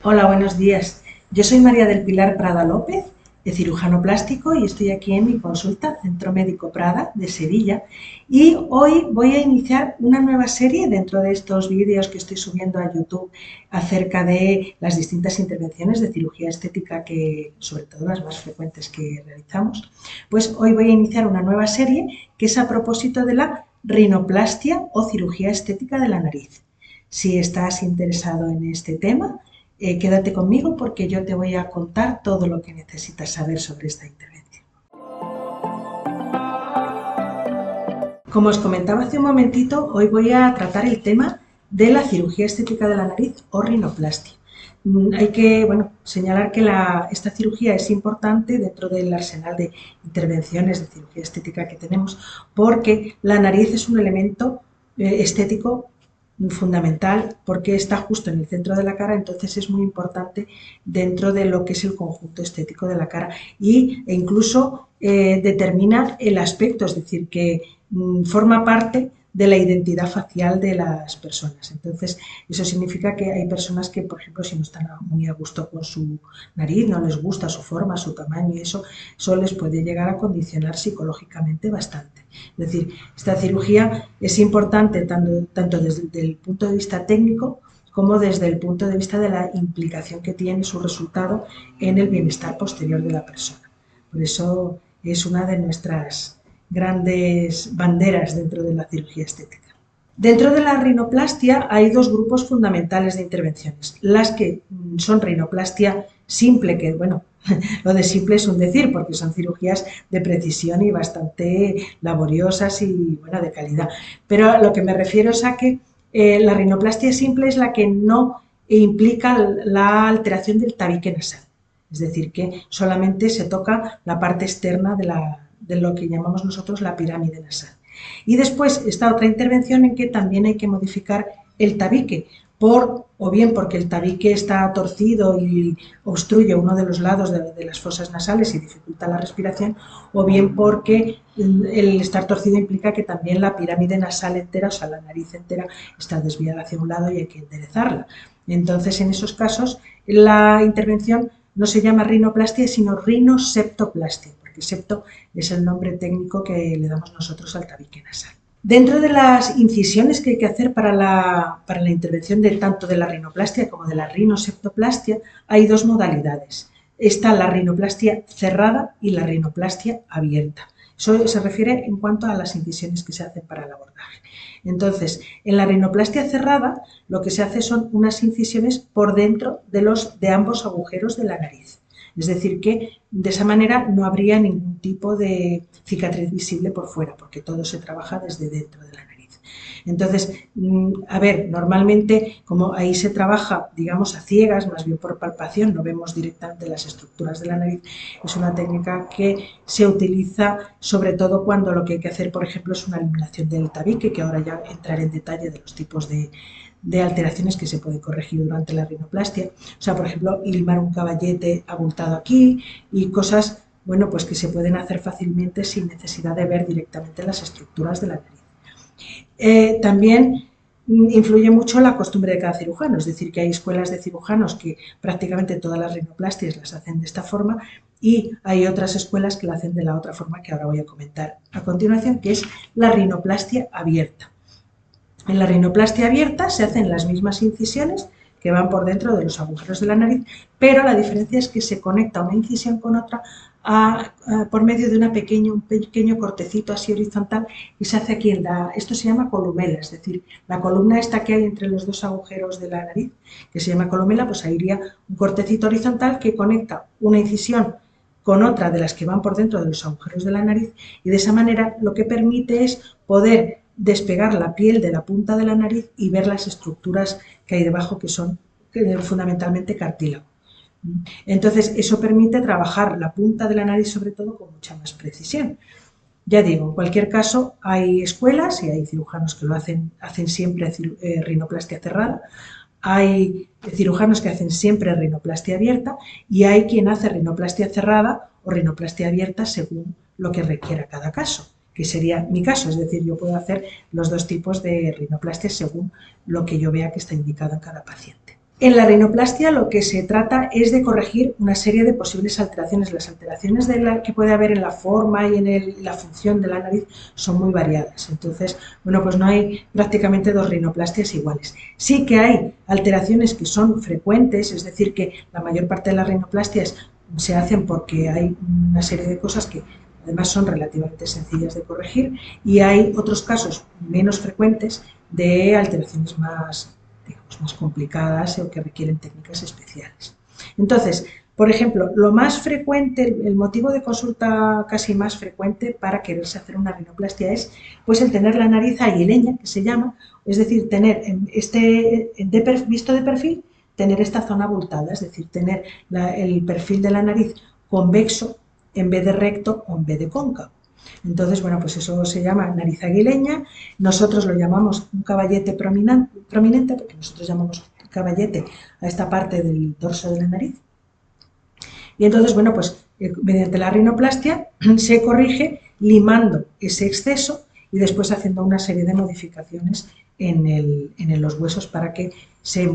Hola, buenos días. Yo soy María del Pilar Prada López, de cirujano plástico, y estoy aquí en mi consulta, Centro Médico Prada de Sevilla. Y hoy voy a iniciar una nueva serie dentro de estos vídeos que estoy subiendo a YouTube acerca de las distintas intervenciones de cirugía estética, que sobre todo las más frecuentes que realizamos. Pues hoy voy a iniciar una nueva serie que es a propósito de la rinoplastia o cirugía estética de la nariz. Si estás interesado en este tema, quédate conmigo porque yo te voy a contar todo lo que necesitas saber sobre esta intervención. Como os comentaba hace un momentito, hoy voy a tratar el tema de la cirugía estética de la nariz o rinoplastia. Hay que señalar que esta cirugía es importante dentro del arsenal de intervenciones de cirugía estética que tenemos, porque la nariz es un elemento estético fundamental, porque está justo en el centro de la cara. Entonces es muy importante dentro de lo que es el conjunto estético de la cara, e incluso determina el aspecto, es decir, que forma parte de la identidad facial de las personas. Entonces, eso significa que hay personas que, por ejemplo, si no están muy a gusto con su nariz, no les gusta su forma, su tamaño, y eso les puede llegar a condicionar psicológicamente bastante. Es decir, esta cirugía es importante tanto desde el punto de vista técnico como desde el punto de vista de la implicación que tiene su resultado en el bienestar posterior de la persona. Por eso es una de nuestras grandes banderas dentro de la cirugía estética. Dentro de la rinoplastia hay dos grupos fundamentales de intervenciones. Las que son rinoplastia simple, que lo de simple es un decir, porque son cirugías de precisión y bastante laboriosas y de calidad. Pero a lo que me refiero es a que la rinoplastia simple es la que no implica la alteración del tabique nasal. Es decir, que solamente se toca la parte externa de lo que llamamos nosotros la pirámide nasal. Y después está otra intervención en que también hay que modificar el tabique, o bien porque el tabique está torcido y obstruye uno de los lados de las fosas nasales y dificulta la respiración, o bien porque el estar torcido implica que también la pirámide nasal entera, o sea, la nariz entera, está desviada hacia un lado y hay que enderezarla. Entonces, en esos casos, la intervención no se llama rinoplastia, sino rinoseptoplastia, porque septo es el nombre técnico que le damos nosotros al tabique nasal. Dentro de las incisiones que hay que hacer para la intervención tanto de la rinoplastia como de la rinoseptoplastia, hay dos modalidades. Está la rinoplastia cerrada y la rinoplastia abierta. Eso se refiere en cuanto a las incisiones que se hacen para el abordaje. Entonces, en la rinoplastia cerrada, lo que se hace son unas incisiones por dentro de ambos agujeros de la nariz. Es decir, que de esa manera no habría ningún tipo de cicatriz visible por fuera, porque todo se trabaja desde dentro de la nariz. Entonces, normalmente, como ahí se trabaja, digamos, a ciegas, más bien por palpación, no vemos directamente las estructuras de la nariz, es una técnica que se utiliza sobre todo cuando lo que hay que hacer, por ejemplo, es una eliminación del tabique, que ahora ya entraré en detalle de los tipos de alteraciones que se pueden corregir durante la rinoplastia. O sea, por ejemplo, limar un caballete abultado aquí y cosas, pues que se pueden hacer fácilmente sin necesidad de ver directamente las estructuras de la nariz. También influye mucho la costumbre de cada cirujano, es decir, que hay escuelas de cirujanos que prácticamente todas las rinoplastias las hacen de esta forma, y hay otras escuelas que la hacen de la otra forma que ahora voy a comentar a continuación, que es la rinoplastia abierta. En la rinoplastia abierta se hacen las mismas incisiones que van por dentro de los agujeros de la nariz, pero la diferencia es que se conecta una incisión con otra por medio de un pequeño cortecito así horizontal, y se hace aquí esto se llama columela, es decir, la columna esta que hay entre los dos agujeros de la nariz, que se llama columela, pues ahí iría un cortecito horizontal que conecta una incisión con otra de las que van por dentro de los agujeros de la nariz, y de esa manera lo que permite es poder despegar la piel de la punta de la nariz y ver las estructuras que hay debajo, que son fundamentalmente cartílago. Entonces, eso permite trabajar la punta de la nariz sobre todo con mucha más precisión. Ya digo, en cualquier caso, hay escuelas y hay cirujanos que lo hacen siempre rinoplastia cerrada, hay cirujanos que hacen siempre rinoplastia abierta, y hay quien hace rinoplastia cerrada o rinoplastia abierta según lo que requiera cada caso, que sería mi caso. Es decir, yo puedo hacer los dos tipos de rinoplastia según lo que yo vea que está indicado en cada paciente. En la rinoplastia lo que se trata es de corregir una serie de posibles alteraciones. Las alteraciones que puede haber en la forma y en la función de la nariz son muy variadas. Entonces, bueno, pues no hay prácticamente dos rinoplastias iguales. Sí que hay alteraciones que son frecuentes, es decir, que la mayor parte de las rinoplastias se hacen porque hay una serie de cosas que además son relativamente sencillas de corregir, y hay otros casos menos frecuentes de alteraciones más complicadas o que requieren técnicas especiales. Entonces, por ejemplo, lo más frecuente, el motivo de consulta casi más frecuente para quererse hacer una rinoplastia es pues el tener la nariz aguileña, que se llama, es decir, tener visto de perfil, tener esta zona abultada, es decir, tener el perfil de la nariz convexo en vez de recto o en vez de cóncavo. Entonces, bueno, pues eso se llama nariz aguileña. Nosotros lo llamamos un caballete prominente, porque nosotros llamamos caballete a esta parte del dorso de la nariz. Y entonces, bueno, pues mediante la rinoplastia se corrige limando ese exceso y después haciendo una serie de modificaciones en los huesos para que se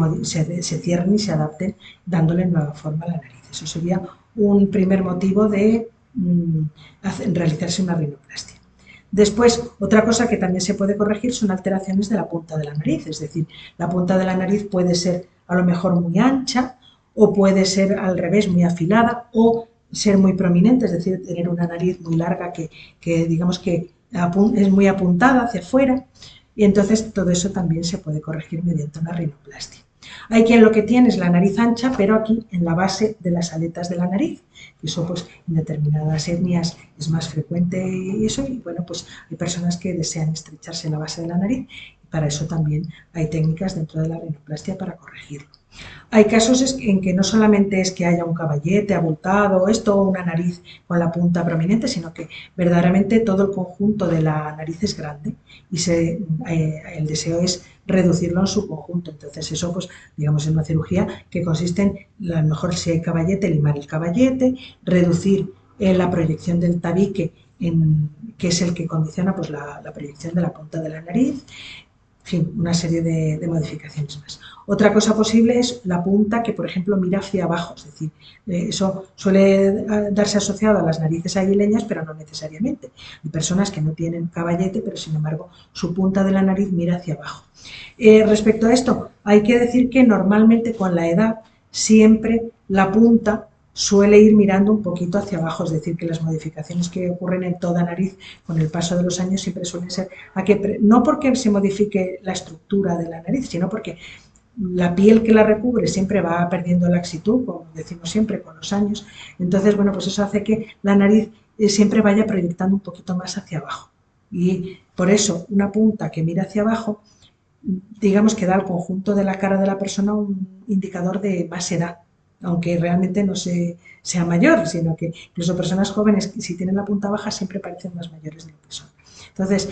cierren y se adapten, dándole nueva forma a la nariz. Eso sería un primer motivo de realizarse una rinoplastia. Después, otra cosa que también se puede corregir son alteraciones de la punta de la nariz, es decir, la punta de la nariz puede ser a lo mejor muy ancha o puede ser al revés muy afilada o ser muy prominente, es decir, tener una nariz muy larga que digamos que es muy apuntada hacia afuera, y entonces todo eso también se puede corregir mediante una rinoplastia. Hay quien lo que tiene es la nariz ancha, pero aquí en la base de las aletas de la nariz, que eso pues en determinadas etnias es más frecuente y eso, y bueno, pues hay personas que desean estrecharse la base de la nariz y para eso también hay técnicas dentro de la rinoplastia para corregirlo. Hay casos en que no solamente es que haya un caballete abultado, esto o una nariz con la punta prominente, sino que verdaderamente todo el conjunto de la nariz es grande y el deseo es reducirlo en su conjunto. Entonces eso, pues, digamos, es una cirugía que consiste en, a lo mejor si hay caballete, limar el caballete, reducir la proyección del tabique, que es el que condiciona pues, la proyección de la punta de la nariz, en fin, una serie de modificaciones más. Otra cosa posible es la punta que, por ejemplo, mira hacia abajo, es decir, eso suele darse asociado a las narices aguileñas, pero no necesariamente. Hay personas que no tienen caballete, pero sin embargo su punta de la nariz mira hacia abajo. Respecto a esto, hay que decir que normalmente con la edad siempre la punta suele ir mirando un poquito hacia abajo, es decir, que las modificaciones que ocurren en toda nariz con el paso de los años siempre suelen ser no porque se modifique la estructura de la nariz, sino porque la piel que la recubre siempre va perdiendo laxitud, como decimos siempre, con los años. Entonces, bueno, pues eso hace que la nariz siempre vaya proyectando un poquito más hacia abajo. Y por eso una punta que mira hacia abajo, digamos que da al conjunto de la cara de la persona un indicador de más edad, aunque realmente no sea mayor, sino que incluso personas jóvenes, si tienen la punta baja, siempre parecen más mayores de lo que son. Entonces,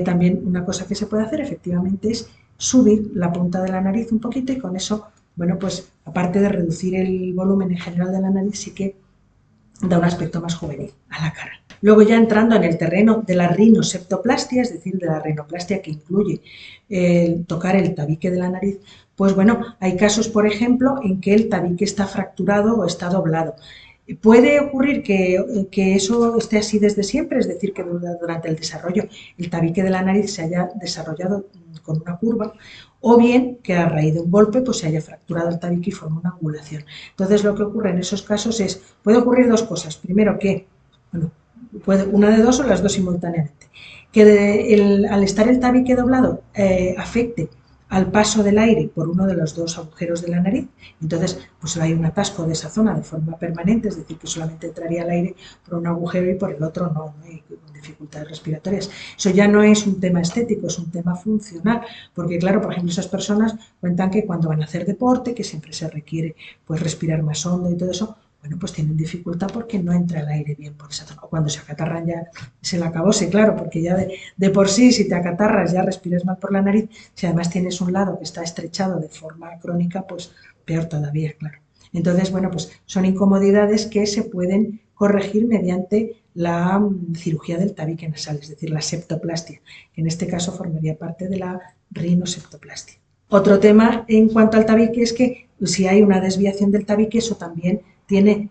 también una cosa que se puede hacer efectivamente es subir la punta de la nariz un poquito y con eso, bueno, pues aparte de reducir el volumen en general de la nariz, sí que da un aspecto más juvenil a la cara. Luego ya entrando en el terreno de la rinoseptoplastia, es decir, de la rinoplastia que incluye tocar el tabique de la nariz, pues bueno, hay casos, por ejemplo, en que el tabique está fracturado o está doblado. Puede ocurrir que eso esté así desde siempre, es decir, que durante el desarrollo el tabique de la nariz se haya desarrollado con una curva, o bien que a raíz de un golpe pues se haya fracturado el tabique y forma una angulación. Entonces lo que ocurre en esos casos puede ocurrir dos cosas. Primero que, bueno, una de dos o las dos simultáneamente, que al estar el tabique doblado afecte al paso del aire por uno de los dos agujeros de la nariz, entonces pues hay un atasco de esa zona de forma permanente, es decir, que solamente entraría el aire por un agujero y por el otro no, y con dificultades respiratorias. Eso ya no es un tema estético, es un tema funcional, porque claro, por ejemplo, esas personas cuentan que cuando van a hacer deporte, que siempre se requiere pues respirar más hondo y todo eso, bueno, pues tienen dificultad porque no entra el aire bien por esa zona. O cuando se acatarran ya se le acabó, sí, claro, porque ya de por sí, si te acatarras, ya respiras mal por la nariz, si además tienes un lado que está estrechado de forma crónica, pues peor todavía, claro. Entonces, bueno, pues son incomodidades que se pueden corregir mediante la cirugía del tabique nasal, es decir, la septoplastia, que en este caso formaría parte de la rinoseptoplastia. Otro tema en cuanto al tabique es que si hay una desviación del tabique, eso también tiene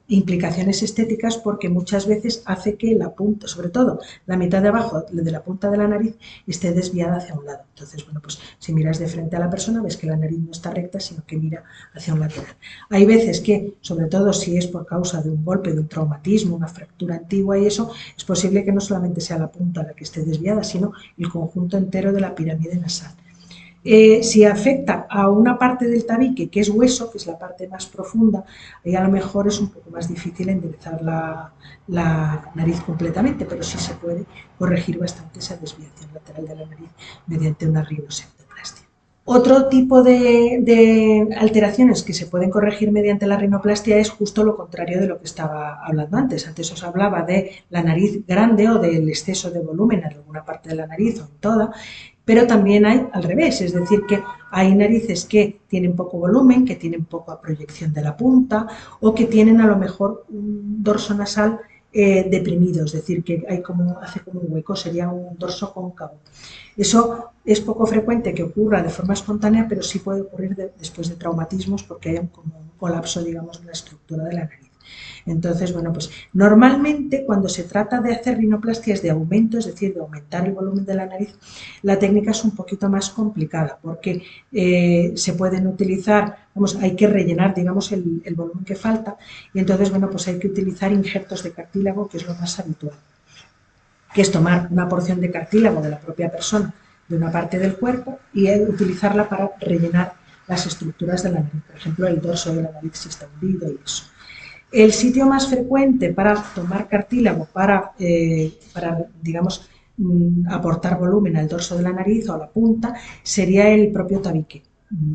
implicaciones estéticas porque muchas veces hace que la punta, sobre todo la mitad de abajo de la punta de la nariz, esté desviada hacia un lado. Entonces, bueno, pues si miras de frente a la persona ves que la nariz no está recta, sino que mira hacia un lateral. Hay veces que, sobre todo si es por causa de un golpe, de un traumatismo, una fractura antigua y eso, es posible que no solamente sea la punta la que esté desviada, sino el conjunto entero de la pirámide nasal. Si afecta a una parte del tabique que es hueso, que es la parte más profunda, ahí a lo mejor es un poco más difícil enderezar la nariz completamente, pero sí se puede corregir bastante esa desviación lateral de la nariz mediante una rinoseptoplastia. Otro tipo de alteraciones que se pueden corregir mediante la rinoplastia es justo lo contrario de lo que estaba hablando antes. Antes os hablaba de la nariz grande o del exceso de volumen en alguna parte de la nariz o en toda, pero también hay al revés, es decir, que hay narices que tienen poco volumen, que tienen poca proyección de la punta o que tienen a lo mejor un dorso nasal deprimido, es decir, que hace como un hueco, sería un dorso cóncavo. Eso es poco frecuente que ocurra de forma espontánea, pero sí puede ocurrir después de traumatismos porque hay como un colapso, digamos, en la estructura de la nariz. Entonces, bueno, pues normalmente cuando se trata de hacer rinoplastias de aumento, es decir, de aumentar el volumen de la nariz, la técnica es un poquito más complicada porque se pueden utilizar, vamos, hay que rellenar, digamos, el volumen que falta y entonces, bueno, pues hay que utilizar injertos de cartílago, que es lo más habitual, que es tomar una porción de cartílago de la propia persona de una parte del cuerpo y utilizarla para rellenar las estructuras de la nariz, por ejemplo, el dorso de la nariz si está hundido y eso. El sitio más frecuente para tomar cartílago para digamos, aportar volumen al dorso de la nariz o a la punta sería el propio tabique.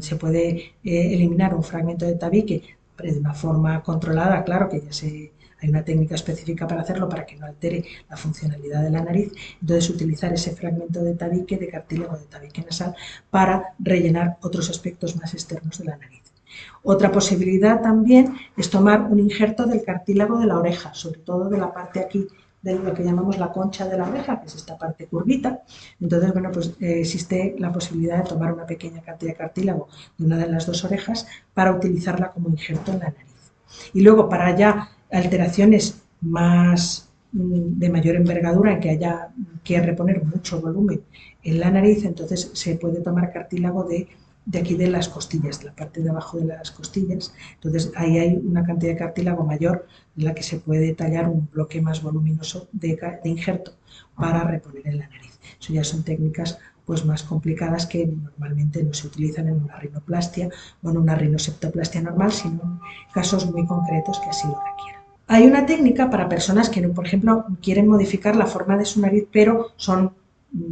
Se puede eliminar un fragmento de tabique de una forma controlada, claro que hay una técnica específica para hacerlo para que no altere la funcionalidad de la nariz. Entonces, utilizar ese fragmento de tabique, de cartílago de tabique nasal, para rellenar otros aspectos más externos de la nariz. Otra posibilidad también es tomar un injerto del cartílago de la oreja, sobre todo de la parte aquí de lo que llamamos la concha de la oreja, que es esta parte curvita. Entonces, bueno, pues existe la posibilidad de tomar una pequeña cantidad de cartílago de una de las dos orejas para utilizarla como injerto en la nariz. Y luego, para ya alteraciones más de mayor envergadura, en que haya que reponer mucho volumen en la nariz, entonces se puede tomar cartílago de aquí de las costillas, de la parte de abajo de las costillas. Entonces ahí hay una cantidad de cartílago mayor en la que se puede tallar un bloque más voluminoso de injerto para reponer en la nariz. Eso ya son técnicas pues más complicadas que normalmente no se utilizan en una rinoplastia o en una rinoseptoplastia normal, sino en casos muy concretos que así lo requieran. Hay una técnica para personas que, por ejemplo, quieren modificar la forma de su nariz, pero son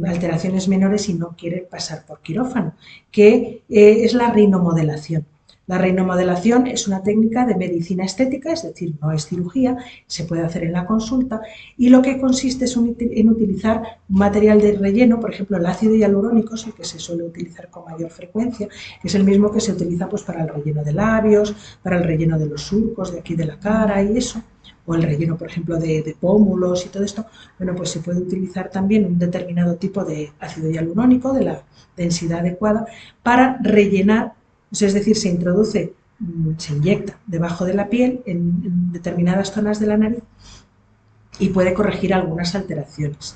alteraciones menores y no quieren pasar por quirófano, que es la rinomodelación. La rinomodelación es una técnica de medicina estética, es decir, no es cirugía, se puede hacer en la consulta y lo que consiste es en utilizar un material de relleno, por ejemplo, el ácido hialurónico es el que se suele utilizar con mayor frecuencia, que es el mismo que se utiliza pues, para el relleno de labios, para el relleno de los surcos de aquí de la cara y eso, o el relleno, por ejemplo, de pómulos y todo esto, bueno, pues se puede utilizar también un determinado tipo de ácido hialurónico de la densidad adecuada para rellenar, es decir, se introduce, se inyecta debajo de la piel en determinadas zonas de la nariz y puede corregir algunas alteraciones.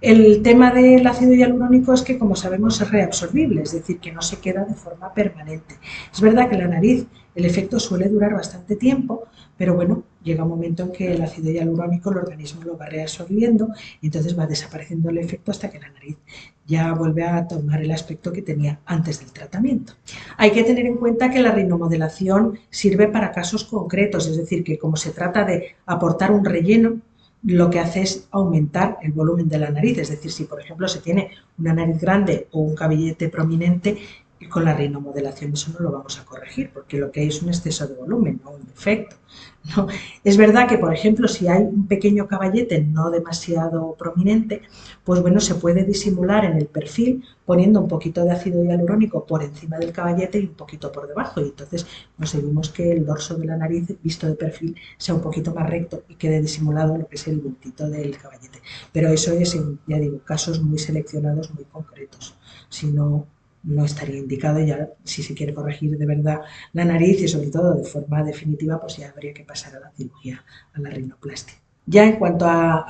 El tema del ácido hialurónico es que, como sabemos, es reabsorbible, es decir, que no se queda de forma permanente. Es verdad que en la nariz el efecto suele durar bastante tiempo, pero bueno, llega un momento en que el ácido hialurónico el organismo lo va reabsorbiendo y entonces va desapareciendo el efecto hasta que la nariz ya vuelve a tomar el aspecto que tenía antes del tratamiento. Hay que tener en cuenta que la rinomodelación sirve para casos concretos, es decir, que como se trata de aportar un relleno, lo que hace es aumentar el volumen de la nariz. Es decir, si por ejemplo se tiene una nariz grande o un cabellete prominente, con la rinomodelación eso no lo vamos a corregir, porque lo que hay es un exceso de volumen, no un defecto. ¿No? Es verdad que, por ejemplo, si hay un pequeño caballete no demasiado prominente, pues bueno, se puede disimular en el perfil poniendo un poquito de ácido hialurónico por encima del caballete y un poquito por debajo. Y entonces conseguimos que el dorso de la nariz, visto de perfil, sea un poquito más recto y quede disimulado lo que es el bultito del caballete. Pero eso es, ya digo, casos muy seleccionados, muy concretos. Si no, no estaría indicado. Ya si se quiere corregir de verdad la nariz y sobre todo de forma definitiva, pues ya habría que pasar a la cirugía, a la rinoplastia. Ya en cuanto a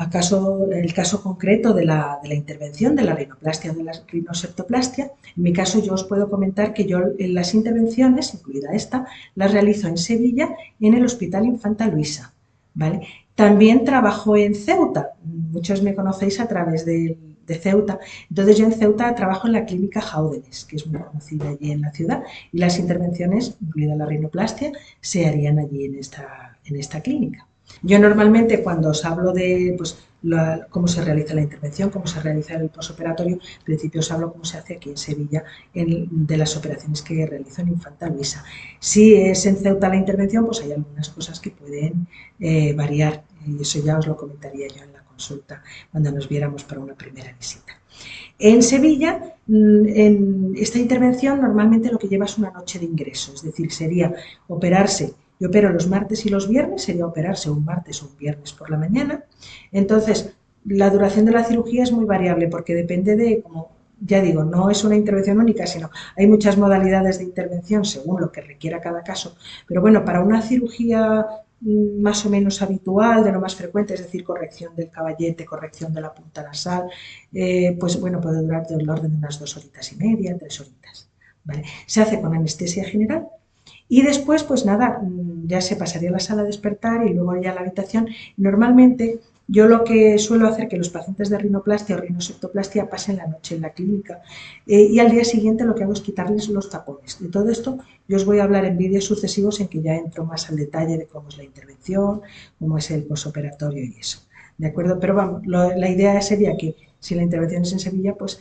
el caso concreto de la intervención de la rinoplastia o de la rinoseptoplastia, en mi caso yo os puedo comentar que yo en las intervenciones, incluida esta, las realizo en Sevilla en el Hospital Infanta Luisa, ¿vale? También trabajo en Ceuta, muchos me conocéis a través de Ceuta, entonces yo en Ceuta trabajo en la clínica Jáudenes, que es muy conocida allí en la ciudad, y las intervenciones, incluida la rinoplastia, se harían allí en esta clínica. Yo normalmente cuando os hablo de pues, cómo se realiza la intervención, cómo se realiza el posoperatorio, en principio os hablo cómo se hace aquí en Sevilla de las operaciones que realizo en Infanta Luisa. Si es en Ceuta la intervención, pues hay algunas cosas que pueden variar y eso ya os lo comentaría yo en la consulta cuando nos viéramos para una primera visita. En Sevilla, en esta intervención normalmente lo que lleva es una noche de ingreso, es decir, sería operarse. Yo opero los martes y los viernes, sería operarse un martes o un viernes por la mañana. Entonces, la duración de la cirugía es muy variable porque depende de, como ya digo, no es una intervención única, sino hay muchas modalidades de intervención según lo que requiera cada caso. Pero bueno, para una cirugía más o menos habitual, de lo más frecuente, es decir, corrección del caballete, corrección de la punta nasal, pues bueno, puede durar del orden de unas 2 horitas y media, 3 horitas. ¿Vale? Se hace con anestesia general y después, pues nada, ya se pasaría a la sala a despertar y luego ya a la habitación. Normalmente yo lo que suelo hacer es que los pacientes de rinoplastia o rinoseptoplastia pasen la noche en la clínica y al día siguiente lo que hago es quitarles los tapones. De todo esto yo os voy a hablar en vídeos sucesivos en que ya entro más al detalle de cómo es la intervención, cómo es el posoperatorio y eso. ¿De acuerdo? Pero vamos, la idea sería que si la intervención es en Sevilla, pues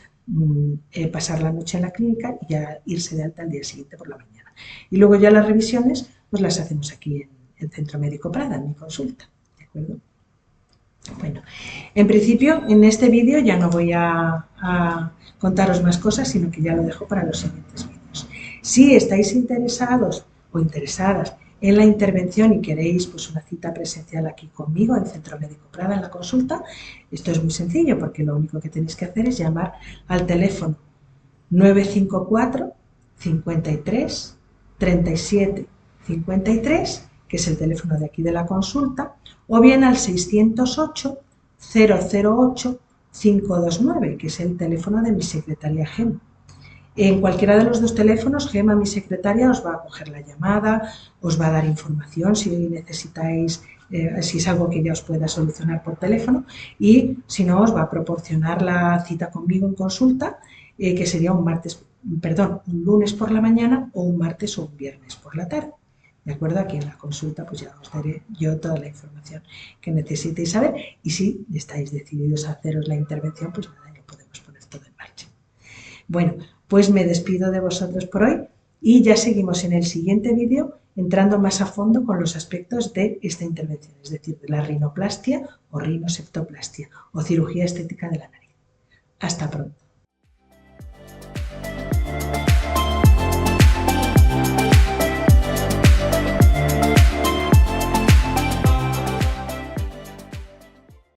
pasar la noche en la clínica y ya irse de alta al día siguiente por la mañana. Y luego ya las revisiones, pues las hacemos aquí en el Centro Médico Prada, en mi consulta. ¿De acuerdo? Bueno, en principio en este vídeo ya no voy a contaros más cosas, sino que ya lo dejo para los siguientes vídeos. Si estáis interesados o interesadas en la intervención y queréis pues una cita presencial aquí conmigo en Centro Médico Prada en la consulta, esto es muy sencillo porque lo único que tenéis que hacer es llamar al teléfono 954 53 37 53, que es el teléfono de aquí de la consulta, o bien al 608 008 529, que es el teléfono de mi secretaria Gema. En cualquiera de los dos teléfonos, Gema, mi secretaria, os va a coger la llamada, os va a dar información si necesitáis, si es algo que ya os pueda solucionar por teléfono, y si no, os va a proporcionar la cita conmigo en consulta, que sería un lunes por la mañana o un martes o un viernes por la tarde. ¿De acuerdo? Aquí en la consulta pues ya os daré yo toda la información que necesitéis saber y si estáis decididos a haceros la intervención, pues nada, lo podemos poner todo en marcha. Bueno, pues me despido de vosotros por hoy y ya seguimos en el siguiente vídeo entrando más a fondo con los aspectos de esta intervención, es decir, de la rinoplastia o rinoseptoplastia o cirugía estética de la nariz. Hasta pronto.